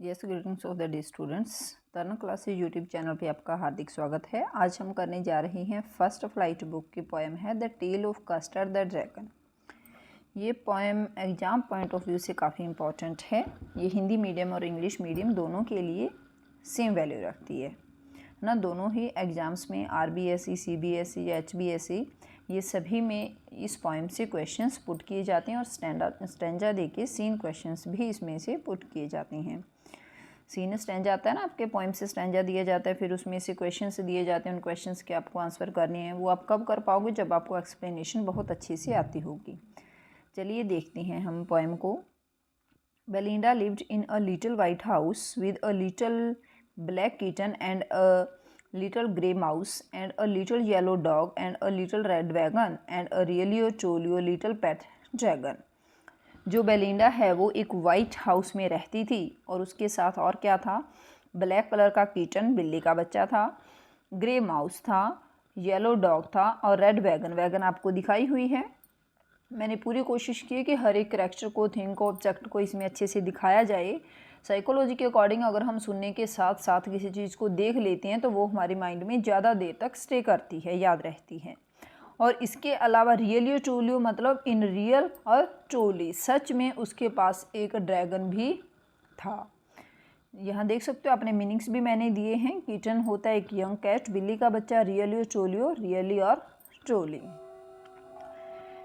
Yes greetings of the day students. Taran classes YouTube channel पे आपका हार्दिक स्वागत है। आज हम करने जा रहे हैं फर्स्ट फ्लाइट बुक की पोएम है the tale of custard the dragon. ये poem exam point of view से काफ़ी इम्पॉर्टेंट है। ये हिंदी मीडियम और इंग्लिश मीडियम दोनों के लिए सेम वैल्यू रखती है ना। दोनों ही एग्ज़ाम्स में RBSE, CBSE या HBSE ये सभी में इस पोएम से क्वेश्चंस पुट किए जाते हैं और स्टैंजा देके सीन क्वेश्चंस भी इसमें से पुट किए जाते हैं। सीन स्टैंजा आता है ना, आपके पोएम से स्टैंजा दिया जाता है, फिर उसमें से क्वेश्चंस दिए जाते हैं। उन क्वेश्चंस के आपको आंसर करने हैं। वो आप कब कर पाओगे? जब आपको एक्सप्लेनेशन बहुत अच्छी से आती होगी। चलिए देखते हैं हम पोएम को। Belinda lived in a little white house with a little black kitten and a little grey mouse and a little yellow dog and a little red wagon and a really truly little pet dragon। जो Belinda है वो एक white house में रहती थी और उसके साथ और क्या था? ब्लैक कलर का किटन, बिल्ली का बच्चा था, ग्रे माउस था, येलो डॉग था और रेड वैगन। वैगन आपको दिखाई हुई है। मैंने पूरी कोशिश की कि हर एक करैक्टर को, थिंग को, ऑब्जेक्ट को इसमें अच्छे से दिखाया जाए। साइकोलॉजी के अकॉर्डिंग अगर हम सुनने के साथ साथ किसी चीज़ को देख लेते हैं तो वो हमारी माइंड में ज़्यादा देर तक स्टे करती है, याद रहती है। और इसके अलावा रियली ट्रूली मतलब इन रियल और ट्रूली, सच में उसके पास एक ड्रैगन भी था। यहाँ देख सकते हो, अपने मीनिंग्स भी मैंने दिए हैं। किटन होता है एक यंग कैट, बिल्ली का बच्चा रियली ट्रूली, रियली और truly.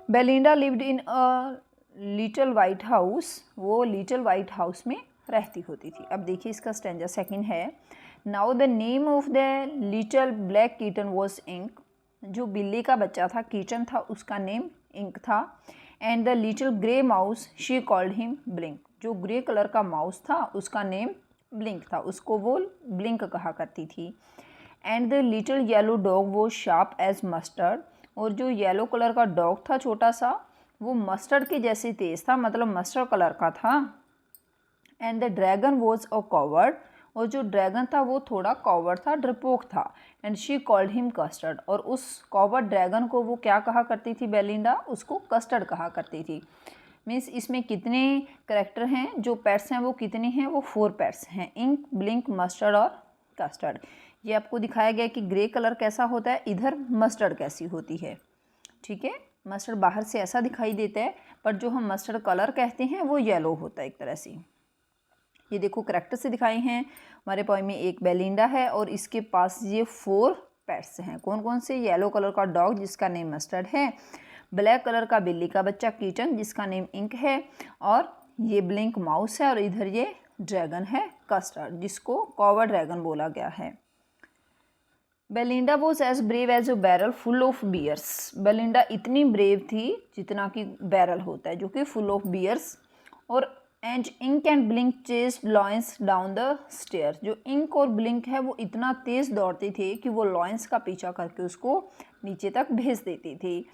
Belinda lived in a little white house, वो लिटिल वाइट हाउस में रहती होती थी। अब देखिए इसका स्टैंजा सेकंड है। Now the name of the little black kitten was Ink. जो बिल्ली का बच्चा था, किटन था, उसका नेम इंक था। And the little grey mouse she called him Blink. जो ग्रे कलर का माउस था उसका नेम ब्लिंक था, उसको वो ब्लिंक कहा करती थी। And the little yellow dog वो शार्प एज मस्टर्ड। और जो येलो कलर का डॉग था छोटा सा, वो मस्टर्ड के जैसे तेज था, मतलब मस्टर्ड कलर का था। And the dragon was a coward. और जो ड्रैगन था वो थोड़ा कॉवर्ड था, डरपोक था। And she called him custard. और उस कॉवर्ड ड्रैगन को वो क्या कहा करती थी बेलिंडा? उसको कस्टर्ड कहा करती थी। मीन्स इसमें कितने करेक्टर हैं? जो पेट्स हैं वो कितने हैं? वो 4 पेट्स हैं, इंक, ब्लिंक, मस्टर्ड और कस्टर्ड। ये आपको दिखाया गया कि ग्रे कलर कैसा होता है, इधर मस्टर्ड कैसी होती है। ठीक है, मस्टर्ड बाहर से ऐसा दिखाई देता है, पर जो हम मस्टर्ड कलर कहते हैं वो येलो होता है एक तरह से। ये देखो करेक्टर से दिखाए हैं। हमारे पोएम में एक बेलिंडा है और इसके पास ये 4 पेट्स हैं। कौन कौन से? येलो कलर का डॉग जिसका नेम मस्टर्ड है, ब्लैक कलर का बिल्ली का बच्चा किटन जिसका नेम इंक है, और ये ब्लिंक माउस है, और इधर ये ड्रैगन है कस्टर्ड जिसको कॉवर ड्रैगन बोला गया है। Belinda was as brave as a barrel full of bears. Belinda इतनी ब्रेव थी जितना कि बैरल होता है जो कि फुल ऑफ बियर्स। और and Ink and Blink chase lions down the stair. जो इंक और ब्लिंक है वो इतना तेज़ दौड़ते थे कि वो लॉयंस का पीछा करके उसको नीचे तक भेज देती थी।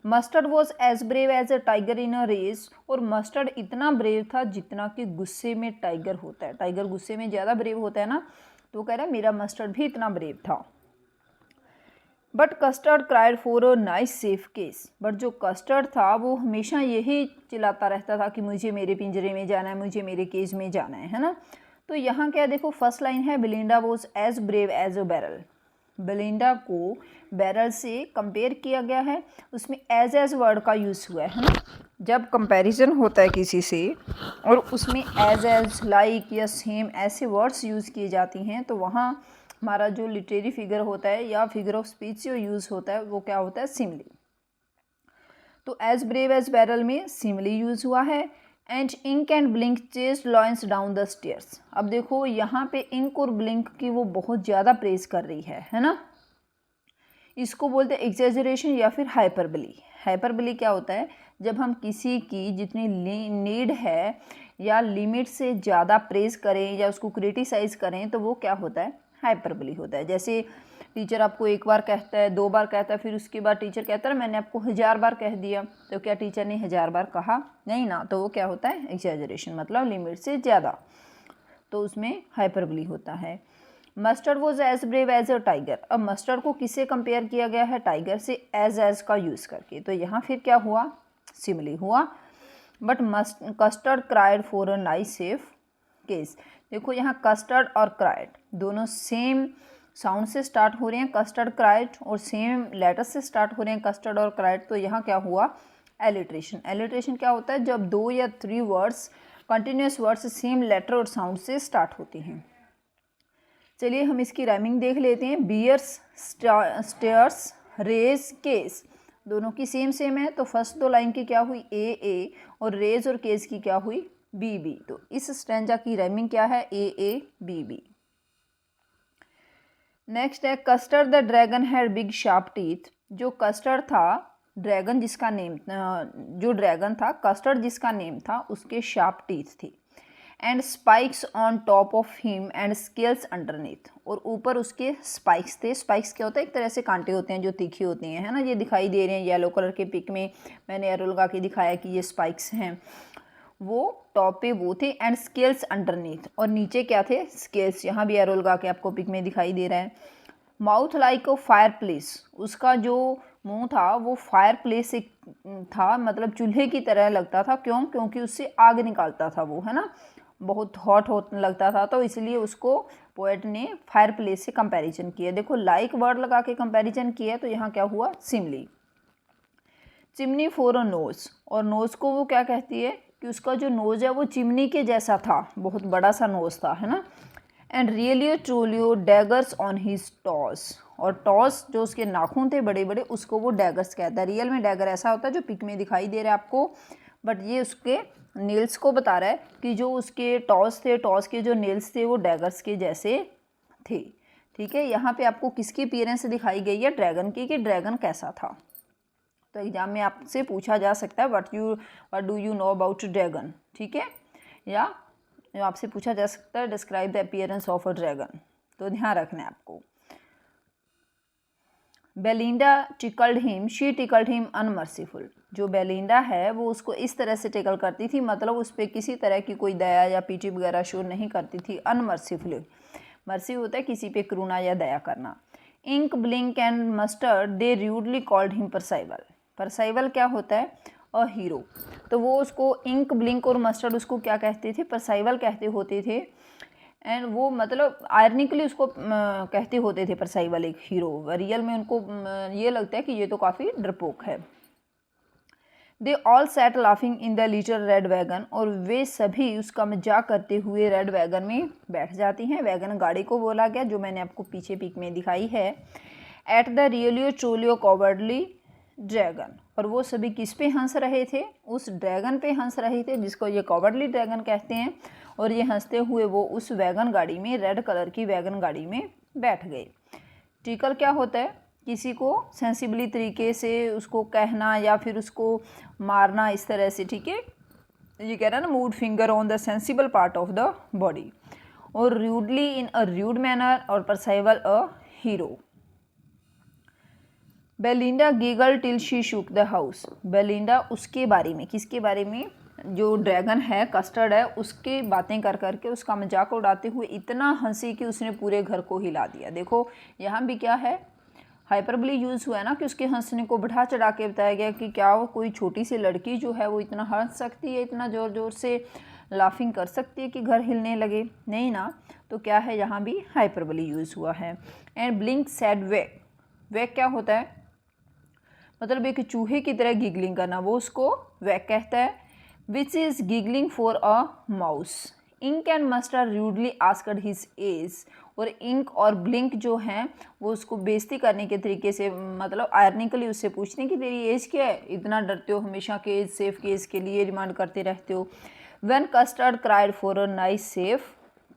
Mustard was as brave as a tiger in a race. और मस्टर्ड इतना ब्रेव था जितना कि गुस्से में टाइगर होता है। टाइगर गुस्से में ज़्यादा ब्रेव होता है ना, तो कह रहा है मेरा मस्टर्ड भी इतना ब्रेव था। But custard cried for a nice safe case. But जो कस्टर्ड था वो हमेशा यही चिल्लाता रहता था कि मुझे मेरे पिंजरे में जाना है, मुझे मेरे केज में जाना है ना। तो यहाँ क्या देखो, फर्स्ट लाइन है Belinda was as brave as a barrel. Belinda को बैरल से कंपेयर किया गया है, उसमें एज वर्ड का यूज़ हुआ है ना। जब कंपैरिजन होता है किसी से और उसमें एज, लाइक या सेम ऐसे वर्ड्स यूज़ किए जाती हैं, तो वहाँ हमारा जो लिटरेरी फिगर होता है या फिगर ऑफ स्पीच जो यूज़ होता है वो क्या होता है? सिमिली। तो एज ब्रेव एज बैरल में सिमिली यूज़ हुआ है। And Ink and Blink chase lions down the stairs. अब देखो यहाँ पे इंक और ब्लिंक की वो बहुत ज़्यादा प्रेज कर रही है ना। इसको बोलते हैं एक्सैजरेशन या फिर हाइपरबली। हाइपरबली क्या होता है? जब हम किसी की जितनी नीड है या लिमिट से ज़्यादा प्रेज करें या उसको क्रिटिसाइज करें तो वो क्या होता है? हाइपरबली होता है। जैसे टीचर आपको एक बार कहता है, 2 बार कहता है, फिर उसके बाद टीचर कहता है मैंने आपको 1000 बार कह दिया, तो क्या टीचर ने 1000 बार कहा? नहीं ना, तो वो क्या होता है? एक्सैजरेशन, मतलब लिमिट से ज़्यादा, तो उसमें हाइपरबली होता है। Mustard was as brave as a tiger. अब मस्टर्ड को किससे कंपेयर किया गया है? टाइगर से, एज का यूज़ करके। तो यहाँ फिर क्या हुआ? सिमिली हुआ। But custard cried for a nice safe case. देखो यहाँ कस्टर्ड और क्राइड दोनों सेम साउंड से स्टार्ट हो रहे हैं, कस्टर्ड क्राइड, और सेम लेटर से स्टार्ट हो रहे हैं, कस्टर्ड और क्राइड। तो यहाँ क्या हुआ, एलिट्रेशन। एलिट्रेशन क्या होता है, जब 2 या 3 words continuous words same letter और साउंड से स्टार्ट होते हैं। चलिए हम इसकी राइमिंग देख लेते हैं। बियर्स, स्टेयर्स, रेज, केस, दोनों की सेम है। तो फर्स्ट 2 लाइन की क्या हुई, ए, और रेज और केस की क्या हुई, बी। तो इस स्टैंजा की राइमिंग क्या है, ए, बी। नेक्स्ट है custard the dragon had big sharp teeth. जो कस्टर्ड था, ड्रैगन जिसका नेम, जो ड्रैगन था, कस्टर्ड जिसका नेम था, उसके शार्प टीथ थे। And spikes on top of him and scales underneath, और ऊपर उसके स्पाइक्स थे। स्पाइक्स क्या होता है, एक तरह से कांटे होते हैं जो तीखे होते हैं, है ना। ये दिखाई दे रहे हैं येलो कलर के पिक में, मैंने एरो लगा के दिखाया कि ये स्पाइक्स हैं। वो टॉप पे वो थे, एंड स्केल्स अंडरनीथ, और नीचे क्या थे, स्केल्स। यहाँ भी एरो लगा के आपको पिक में दिखाई दे रहा है। Mouth like a fire place, उसका जो मुंह था वो फायर प्लेस से था, मतलब चूल्हे की तरह लगता था। क्यों, क्योंकि उससे आग निकालता था वो, है ना, बहुत हॉट लगता था, तो इसलिए उसको पोएट ने फायर प्लेस से कंपैरिजन किया। देखो लाइक वर्ड लगा के कंपैरिजन किया, तो यहाँ क्या हुआ, Simli. Chimney for a knows, और नोज को वो क्या कहती है कि उसका जो नोज है वो चिमनी के जैसा था, बहुत बड़ा सा नोज था, है ना। And रियलियो ट्रूलियो daggers on his toss, और टॉस जो उसके नाखून थे बड़े बड़े, उसको वो डैगर्स कहता है। रियल में डैगर ऐसा होता है जो पिक में दिखाई दे रहा है आपको, बट ये उसके नेल्स को बता रहा है कि जो उसके टॉस थे, टॉस के जो नेल्स थे वो डैगर्स के जैसे थे। ठीक है, यहाँ पे आपको किसकी अपीयरेंस दिखाई गई है, ड्रैगन की, कि ड्रैगन कैसा था। तो एग्जाम में आपसे पूछा जा सकता है what do you know about dragon, ठीक है, या आपसे पूछा जा सकता है describe the appearance of a dragon. तो ध्यान रखना है आपको। Belinda tickled him, she tickled him unmerciful. जो बेलिंडा है वो उसको इस तरह से टिकल करती थी, मतलब उस पर किसी तरह की कोई दया या पीटी वगैरह शो नहीं करती थी। अनमर्सीफुल, मर्सी होता है किसी पे करुणा या दया करना। Ink, Blink and Mustard they rudely called him Percival. Percival क्या होता है, अ हीरो। तो वो उसको इंक, ब्लिंक और मस्टर्ड उसको क्या कहते थे, परसाइवल कहते होते थे। एंड वो मतलब आयरनिकली उसको कहते होते थे परसाइवल एक हीरो। रियल में उनको ये लगता है कि ये तो काफ़ी डरपोक है। They all sat laughing in the little red wagon, और वे सभी उसका मजाक करते हुए रेड वैगन में बैठ जाती हैं। वैगन गाड़ी को बोला गया, जो मैंने आपको पीछे पिक में दिखाई है। At the realio trulio cowardly dragon, और वो सभी किस पे हंस रहे थे, उस ड्रैगन पे हंस रहे थे जिसको ये कॉवर्डली ड्रैगन कहते हैं। और ये हंसते हुए वो उस वैगन गाड़ी में, रेड कलर की वैगन गाड़ी में बैठ गए। टिकल क्या होता है, किसी को सेंसिबली तरीके से उसको कहना या फिर उसको मारना, इस तरह से, ठीक है। ये कह रहा है ना, mood finger on the sensible part of the body. और rudely in a rude manner, और Percival a hero. Belinda giggle till she shook the house. Belinda उसके बारे में, किसके बारे में, जो ड्रैगन है, कस्टर्ड है, उसके बातें कर करके उसका मजाक उड़ाते हुए इतना हंसी कि उसने पूरे घर को हिला दिया। देखो यहाँ भी क्या है, हाइपरबली यूज़ हुआ है ना, कि उसके हंसने को बढ़ा चढ़ा के बताया गया कि क्या वो कोई छोटी सी लड़की जो है वो इतना हंस सकती है, इतना ज़ोर ज़ोर से लाफिंग कर सकती है कि घर हिलने लगे, नहीं ना। तो क्या है, यहाँ भी हाइपरबली यूज़ हुआ है। एंड ब्लिंक सैड वेक, वेक क्या होता है, मतलब एक चूहे की तरह गिगलिंग करना, वो उसको वैक कहता है। Which is giggling for a mouse. Ink and Mustard rudely asked his age, और इंक और ब्लिंक जो हैं वो उसको बेइज्जती करने के तरीके से, मतलब आयरनिकली उससे पूछते हैं कि तेरी एज क्या है, इतना डरते हो हमेशा के एज, सेफ केस के लिए डिमांड करते रहते हो। When custard cried for a nice safe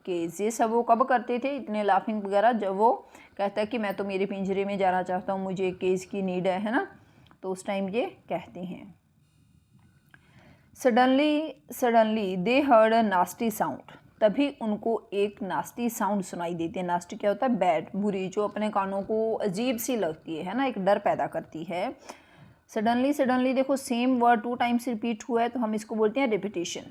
case, ये सब वो कब करते थे, इतने लाफिंग वगैरह, जब वो कहता है कि मैं तो मेरे पिंजरे में जाना चाहता हूँ, मुझे एक केस की नीड है ना, तो उस टाइम ये कहते हैं। Suddenly they heard a nasty sound, तभी उनको एक नास्टी साउंड सुनाई देती है। नास्टी क्या होता है, बैड, बुरी, जो अपने कानों को अजीब सी लगती है ना, एक डर पैदा करती है। सडनली देखो सेम वर्ड 2 टाइम्स रिपीट हुआ है, तो हम इसको बोलते हैं रिपीटिशन।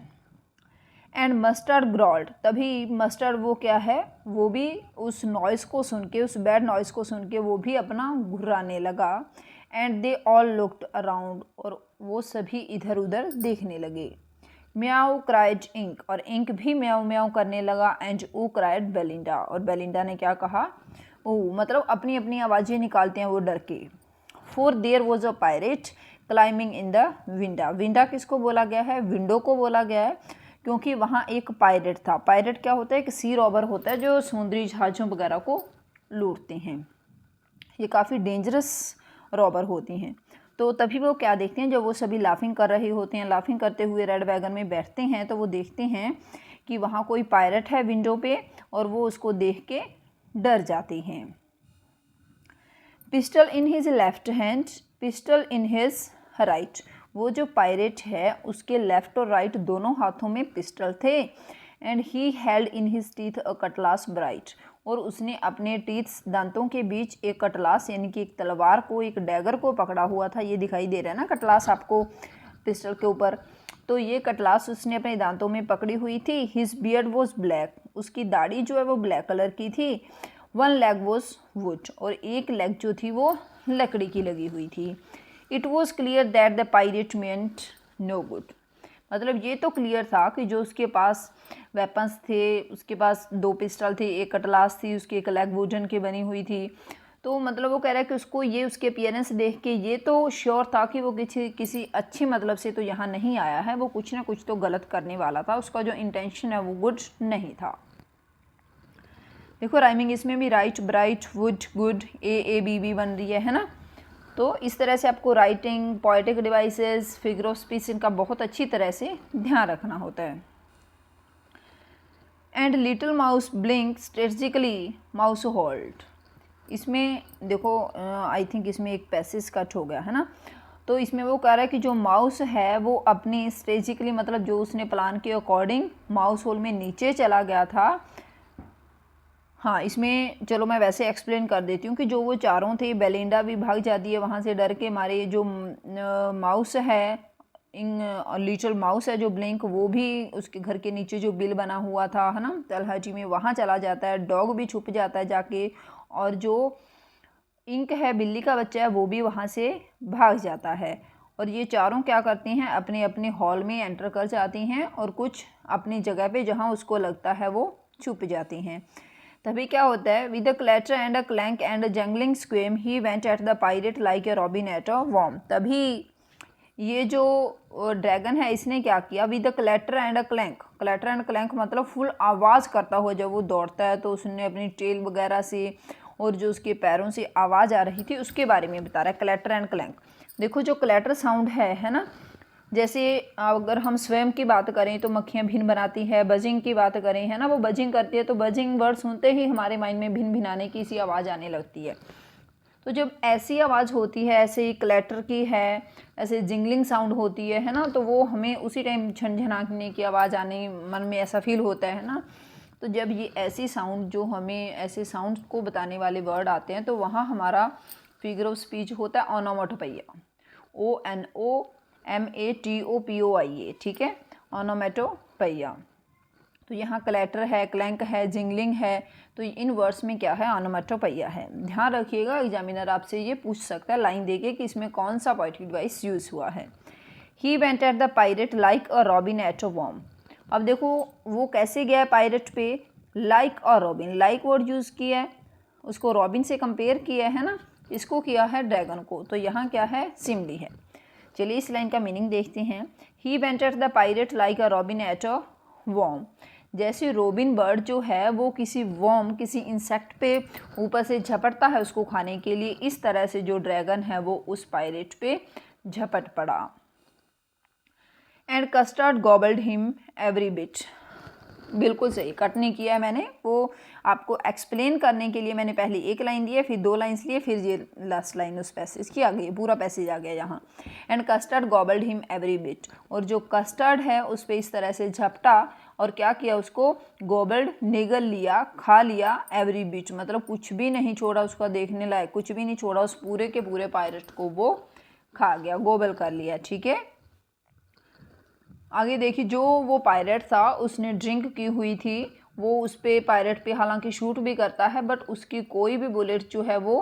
एंड मस्टर्ड ग्रॉल्ड, तभी मस्टर्ड वो क्या है, वो भी उस नॉइज़ को सुन के, उस बैड नॉइज़ को सुन के वो भी अपना घुर्राने लगा। And they all looked around, और वो सभी इधर उधर देखने लगे। म्याऊ क्राइड इंक, और इंक भी म्याऊ म्याऊ करने लगा। एंड ओ क्राइड बेलिंडा, और बेलिंडा ने क्या कहा, ओ मतलब अपनी अपनी आवाज़ें निकालते हैं वो डर के। For there was a pirate climbing in the winda, winda किसको बोला गया है, विंडो को बोला गया है, क्योंकि वहाँ एक पायरेट था। पायरेट क्या होता है, एक सी रॉबर होता है जो समुद्री जहाज़ों वगैरह को लूटते हैं। ये काफ़ी डेंजरस रॉबर होती हैं। तो तभी वो क्या देखते हैं, जब वो सभी लाफिंग कर रहे होते हैं, लाफिंग करते हुए रेड वैगन में बैठते हैं, तो वो देखते हैं कि वहाँ कोई पायरेट है विंडो पे, और वो उसको देख के डर जाते हैं। Pistol in his left hand, pistol in his right, वो जो पायरेट है उसके लेफ्ट और राइट दोनों हाथों में पिस्टल थे। And he held in his teeth a Cutlass bright, और उसने अपने टीथ दांतों के बीच एक कटलास यानी कि एक तलवार को, एक डैगर को पकड़ा हुआ था। ये दिखाई दे रहा है ना कटलास आपको पिस्टल के ऊपर, तो ये कटलास उसने अपने दांतों में पकड़ी हुई थी। हिज बियर्ड वॉज ब्लैक, उसकी दाढ़ी जो है वो ब्लैक कलर की थी। वन लेग वॉज वुड, और एक लेग जो थी वो लकड़ी की लगी हुई थी। It was clear that the pirate meant no good, मतलब ये तो क्लियर था कि जो उसके पास वेपन्स थे, उसके पास 2 पिस्टल थे, एक कटलास थी, उसकी एक लेग वुडन की बनी हुई थी। तो मतलब वो कह रहा है कि उसको ये उसके अपीयरेंस देख के ये तो श्योर था कि वो किसी अच्छे मतलब से तो यहाँ नहीं आया है, वो कुछ ना कुछ तो गलत करने वाला था, उसका जो इंटेंशन है वो गुड नहीं था। देखो राइमिंग इसमें भी right, bright, wood, good, A B B बन रही है ना। तो इस तरह से आपको writing, poetic devices, figure of speech इनका बहुत अच्छी तरह से ध्यान रखना होता है। And little mouse Blink strategically mouse hold, इसमें देखो आई थिंक इसमें एक पैसेज कट हो गया है ना। तो इसमें वो कह रहा है कि जो माउस है वो अपनी स्ट्रेटजिकली मतलब जो उसने प्लान के अकॉर्डिंग माउस होल में नीचे चला गया था। हाँ इसमें चलो मैं वैसे एक्सप्लेन कर देती हूँ कि जो वो चारों थे, बेलिंडा भी भाग जाती है वहाँ से डर के मारे, जो माउस है, इन लिटिल माउस है जो ब्लिंक, वो भी उसके घर के नीचे जो बिल बना हुआ था है ना तलहटी में, वहाँ चला जाता है। डॉग भी छुप जाता है जाके, और जो इंक है बिल्ली का बच्चा है वो भी वहाँ से भाग जाता है। और ये चारों क्या करती हैं, अपने अपने हॉल में एंटर कर जाती हैं और कुछ अपनी जगह पे जहाँ उसको लगता है वो छुप जाती हैं। तभी क्या होता है, with a clatter and a clank and a jangling squirm he went at the pirate like a robin at a worm. तभी ये जो ड्रैगन है इसने क्या किया, with a clatter and a clank, clatter and clank मतलब full आवाज़ करता हुआ जब वो दौड़ता है तो उसने अपनी टेल वगैरह से और जो उसके पैरों से आवाज़ आ रही थी उसके बारे में बता रहा है, क्लैटर एंड क्लैंक। देखो जो क्लैटर साउंड है ना, जैसे अगर हम स्वयं की बात करें तो मक्खियाँ भिन बनाती है, बजिंग की बात करें है ना, वो बजिंग करती है, तो बजिंग वर्ड सुनते ही हमारे माइंड में भिन भिनाने की सी आवाज़ आने लगती है। तो जब ऐसी आवाज़ होती है, ऐसे ही क्लैटर की है, ऐसे जिंगलिंग साउंड होती है ना, तो वो हमें उसी टाइम झनझनाने की आवाज़ आने मन में ऐसा फील होता है ना। तो जब ये ऐसी साउंड जो हमें ऐसे साउंड को बताने वाले वर्ड आते हैं तो वहाँ हमारा फिगर ऑफ स्पीच होता है ओनोमेटोपोइया, ONOMATOPOIA, ठीक है, ओनोमेटोपोइया। तो यहाँ क्लैटर है, क्लैंक है, जिंगलिंग है, तो इन वर्ड्स में क्या है, ओनोमेटोपोइया है। ध्यान रखिएगा एग्जामिनर आपसे ये पूछ सकता है लाइन देके कि इसमें कौन सा पोएटिक डिवाइस यूज़ हुआ है। He went at the pirate like a robin at a worm. अब देखो वो कैसे गया है पायरेट पे, like a robin, like word use किया है, उसको रॉबिन से कंपेयर किया है ना, इसको किया है ड्रैगन को, तो यहाँ क्या है, सिमली है। चलिए इस लाइन का मीनिंग देखते हैं। He went at the pirate like a robin at a worm, जैसे रोबिन बर्ड जो है वो किसी वॉर्म, किसी इंसेक्ट पे ऊपर से झपटता है उसको खाने के लिए, इस तरह से जो ड्रैगन है वो उस पायरेट पे झपट पड़ा। And custard गॉबल्ड him every bit, बिल्कुल सही, कट नहीं किया है मैंने, वो आपको एक्सप्लेन करने के लिए मैंने पहले एक लाइन दी है, फिर 2 लाइन्स लिए, फिर ये लास्ट लाइन उस पैसेज की आ गई, पूरा पैसेज आ गया यहाँ। And custard गॉबल्ड him every bit, और जो कस्टर्ड है उस पर इस तरह से झपटा और क्या किया, उसको गोबल्ड निगल लिया, खा लिया, एवरी बिट मतलब कुछ भी नहीं छोड़ा, उसका देखने लायक कुछ भी नहीं छोड़ा, उस पूरे के पूरे पायरेट को वो खा गया, गोबल कर लिया, ठीक है। आगे देखिए, जो वो पायरेट था उसने ड्रिंक की हुई थी, वो उस पर पायरेट पे हालांकि शूट भी करता है बट उसकी कोई भी बुलेट जो है वो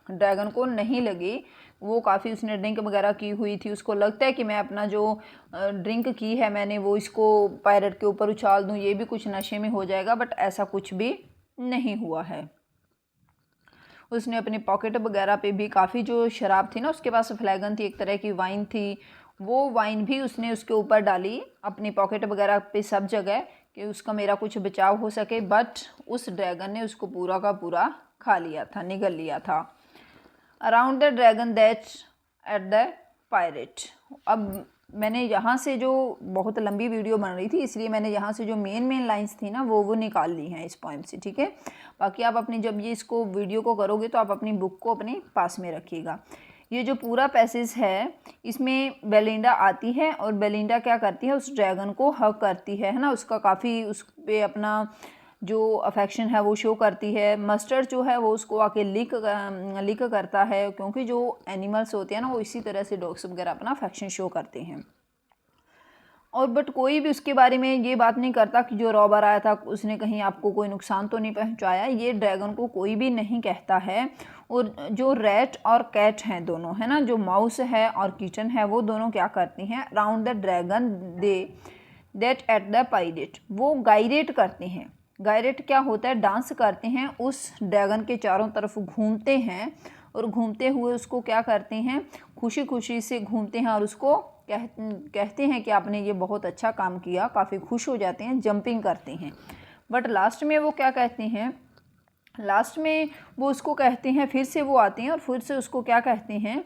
ड्रैगन को नहीं लगी, वो काफ़ी उसने ड्रिंक वगैरह की हुई थी, उसको लगता है कि मैं अपना जो ड्रिंक की है मैंने वो इसको पायरेट के ऊपर उछाल दूँ, ये भी कुछ नशे में हो जाएगा, बट ऐसा कुछ भी नहीं हुआ है। उसने अपनी पॉकेट वगैरह पे भी काफ़ी जो शराब थी ना, उसके पास फ्लैगन थी, एक तरह की वाइन थी, वो वाइन भी उसने उसके ऊपर डाली अपनी पॉकेट वगैरह पे सब जगह, कि उसका मेरा कुछ बचाव हो सके, बट उस ड्रैगन ने उसको पूरा का पूरा खा लिया था, निगल लिया था। Around the dragon that at the pirate. अब मैंने यहाँ से जो बहुत लंबी वीडियो बन रही थी, इसलिए मैंने यहाँ से जो मेन लाइंस थी ना वो निकाल ली हैं इस पोएम से, ठीक है। बाकी आप अपनी जब ये इसको वीडियो को करोगे तो आप अपनी बुक को अपने पास में रखिएगा। ये जो पूरा पैसेज है इसमें बेलिंडा आती है और बेलिंडा क्या करती है, उस ड्रैगन को हग करती है ना, उसका काफ़ी उस पर अपना जो अफेक्शन है वो शो करती है। मस्टर्ड जो है वो उसको आके लिक करता है, क्योंकि जो एनिमल्स होते हैं ना वो इसी तरह से डॉग्स वगैरह अपना अफेक्शन शो करते हैं। और बट कोई भी उसके बारे में ये बात नहीं करता कि जो रॉबर आया था उसने कहीं आपको कोई नुकसान तो नहीं पहुंचाया, ये ड्रैगन को कोई भी नहीं कहता है। और जो रैट और कैट हैं दोनों, है ना, जो माउस है और किचन है, वो दोनों क्या करती हैं, around the dragon they that at the pirate, वो गायरेट करते हैं। गायरेट क्या होता है, डांस करते हैं, उस ड्रैगन के चारों तरफ घूमते हैं और घूमते हुए उसको क्या करते हैं, खुशी खुशी से घूमते हैं और उसको कहते हैं कि आपने ये बहुत अच्छा काम किया, काफ़ी खुश हो जाते हैं, जंपिंग करते हैं। बट लास्ट में वो क्या कहते हैं, लास्ट में वो उसको कहते हैं, फिर से वो आते हैं और फिर से उसको क्या कहते हैं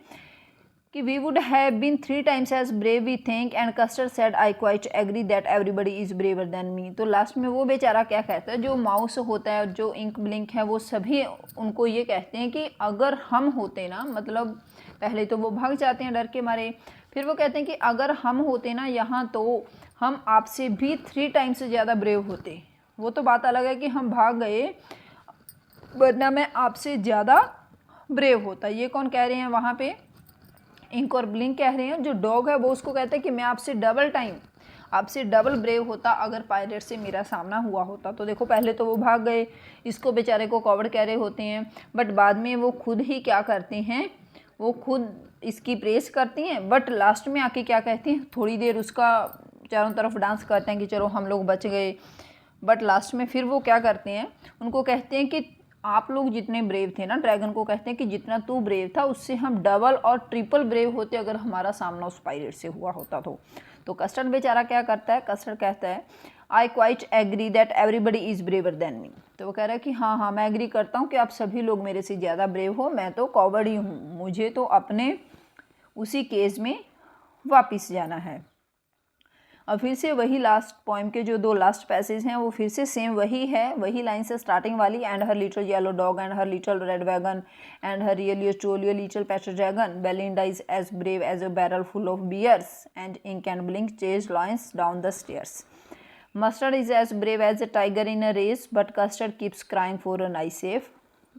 कि we would have been 3 times as brave we think and Custard said I quite agree that everybody is braver than me. तो लास्ट में वो बेचारा क्या कहता है, जो माउस होता है और जो इंक ब्लिंक है, वो सभी उनको ये कहते हैं कि अगर हम होते ना, मतलब पहले तो वो भाग जाते हैं डर के मारे, फिर वो कहते हैं कि अगर हम होते ना यहाँ तो हम आपसे भी 3 times से ज़्यादा ब्रेव होते। वो तो बात अलग है कि हम भाग गए, वरना मैं आपसे ज़्यादा ब्रेव होता। ये कौन कह रहे हैं वहाँ पे, इंक और ब्लिंक कह रहे हैं। जो डॉग है वो उसको कहता है कि मैं आपसे डबल ब्रेव होता अगर पायरेट से मेरा सामना हुआ होता। तो देखो पहले तो वो भाग गए, इसको बेचारे को कॉवर्ड कह रहे होते हैं, बट बाद में वो खुद ही क्या करते हैं, वो खुद इसकी प्रेस करती हैं, बट लास्ट में आके क्या कहती हैं, थोड़ी देर उसका चारों तरफ डांस करते हैं कि चलो हम लोग बच गए, बट लास्ट में फिर वो क्या करते हैं, उनको कहते हैं कि आप लोग जितने ब्रेव थे ना, ड्रैगन को कहते हैं कि जितना तू ब्रेव था उससे हम डबल और ट्रिपल ब्रेव होते अगर हमारा सामना उस पायरेट से हुआ होता। तो कस्टर्ड बेचारा क्या करता है, कस्टर्ड कहता है I quite agree that everybody is braver than me. तो वो कह रहा है कि हाँ मैं एग्री करता हूँ कि आप सभी लोग मेरे से ज़्यादा ब्रेव हो, मैं तो कॉवर्ड ही हूँ, मुझे तो अपने उसी केस में वापस जाना है। और फिर से वही लास्ट पोएम के जो 2 लास्ट पैसेज हैं वो फिर से सेम वही है, वही लाइन से स्टार्टिंग वाली, and her little yellow dog and her little red wagon and her really truly little pet dragon, Belinda is as brave as a barrel full of bears and Ink and Blink chase lions down the stairs, Mustard is as brave as a tiger in a race but Custard keeps crying for a nice safe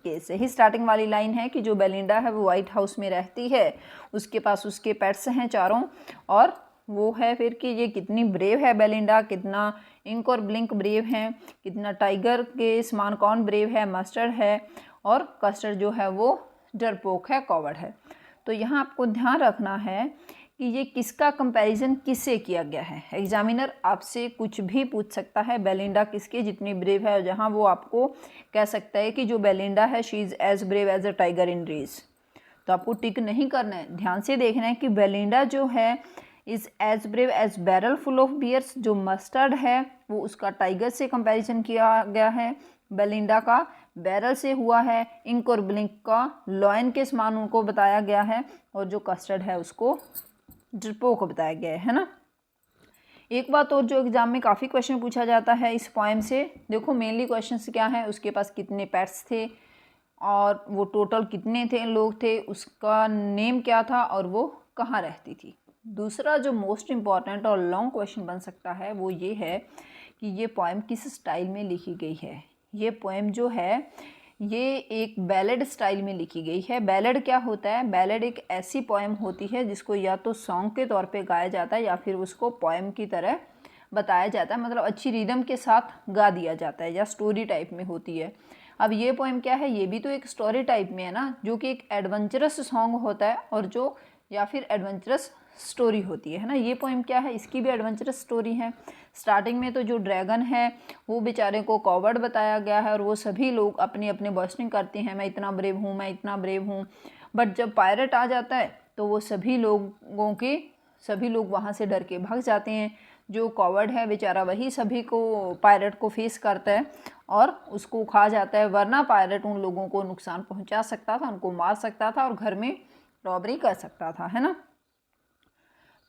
case. यही starting वाली line है कि जो Belinda है वो white house में रहती है, उसके पास उसके पेट्स हैं चारों, और वो है फिर कि ये कितनी ब्रेव है बेलिंडा, कितना इंक और ब्लिंक ब्रेव हैं, कितना टाइगर के समान कौन ब्रेव है, मस्टर्ड है, और कस्टर्ड जो है वो डरपोक है, कॉवर्ड है। तो यहाँ आपको ध्यान रखना है कि ये किसका कंपैरिजन किससे किया गया है। एग्जामिनर आपसे कुछ भी पूछ सकता है, बेलिंडा किसके जितनी ब्रेव है, जहाँ वो आपको कह सकता है कि जो बेलिंडा है she is as brave as a tiger in race. तो आपको टिक नहीं करना है, ध्यान से देखना है कि बेलिंडा जो है is as brave as barrel full of bears, जो मस्टर्ड है वो उसका टाइगर से कंपैरिजन किया गया है, बेलिंडा का बैरल से हुआ है, इंक और ब्लिंक का लॉयन के समान उनको बताया गया है, और जो कस्टर्ड है उसको डरपोक बताया गया है ना। एक बात और जो एग्जाम में काफ़ी क्वेश्चन पूछा जाता है इस पोएम से, देखो मेनली क्वेश्चंस क्या है, उसके पास कितने पेट्स थे और वो टोटल कितने थे लोग थे, उसका नेम क्या था और वो कहाँ रहती थी। दूसरा जो मोस्ट इम्पॉर्टेंट और लॉन्ग क्वेश्चन बन सकता है वो ये है कि ये पोएम किस स्टाइल में लिखी गई है। ये पोएम जो है ये एक बैलेड स्टाइल में लिखी गई है। बैलेड क्या होता है, बैलेड एक ऐसी पोएम होती है जिसको या तो सॉन्ग के तौर पे गाया जाता है या फिर उसको पोएम की तरह बताया जाता है, मतलब अच्छी रिदम के साथ गा दिया जाता है, या स्टोरी टाइप में होती है। अब ये पोएम क्या है, ये भी तो एक स्टोरी टाइप में है ना, जो कि एक एडवेंचरस सॉन्ग होता है और जो या फिर एडवेंचरस स्टोरी होती है ना। ये पोएम क्या है, इसकी भी एडवेंचरस स्टोरी है। स्टार्टिंग में तो जो ड्रैगन है वो बेचारे को कॉवर्ड बताया गया है और वो सभी लोग अपनी अपनी बॉस्टिंग करते हैं, मैं इतना ब्रेव हूँ, मैं इतना ब्रेव हूँ। बट जब पायरेट आ जाता है तो वो सभी लोग वहाँ से डर के भाग जाते हैं। जो कॉवर्ड है बेचारा वही सभी को पायरेट को फेस करता है और उसको खा जाता है, वरना पायरेट उन लोगों को नुकसान पहुँचा सकता था, उनको मार सकता था और घर में रॉबरी कर सकता था, है ना।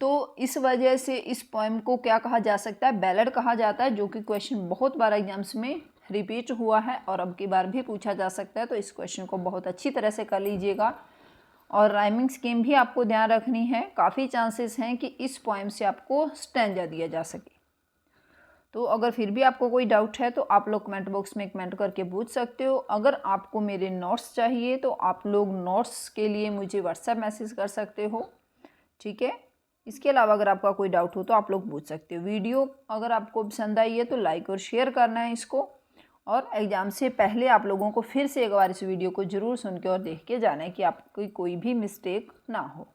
तो इस वजह से इस पोएम को क्या कहा जा सकता है, बैलेड कहा जाता है, जो कि क्वेश्चन बहुत बार एग्जाम्स में रिपीट हुआ है और अब की बार भी पूछा जा सकता है। तो इस क्वेश्चन को बहुत अच्छी तरह से कर लीजिएगा और राइमिंग स्कीम भी आपको ध्यान रखनी है। काफ़ी चांसेस हैं कि इस पोएम से आपको स्टैंजा दिया जा सके। तो अगर फिर भी आपको कोई डाउट है तो आप लोग कमेंट बॉक्स में कमेंट करके पूछ सकते हो। अगर आपको मेरे नोट्स चाहिए तो आप लोग नोट्स के लिए मुझे व्हाट्सएप मैसेज कर सकते हो, ठीक है। इसके अलावा अगर आपका कोई डाउट हो तो आप लोग पूछ सकते हो। वीडियो अगर आपको पसंद आई है तो लाइक और शेयर करना है इसको, और एग्ज़ाम से पहले आप लोगों को फिर से एक बार इस वीडियो को ज़रूर सुन के और देख के जाना है कि आपकी कोई भी मिस्टेक ना हो,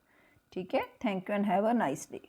ठीक है। Thank you and have a nice day.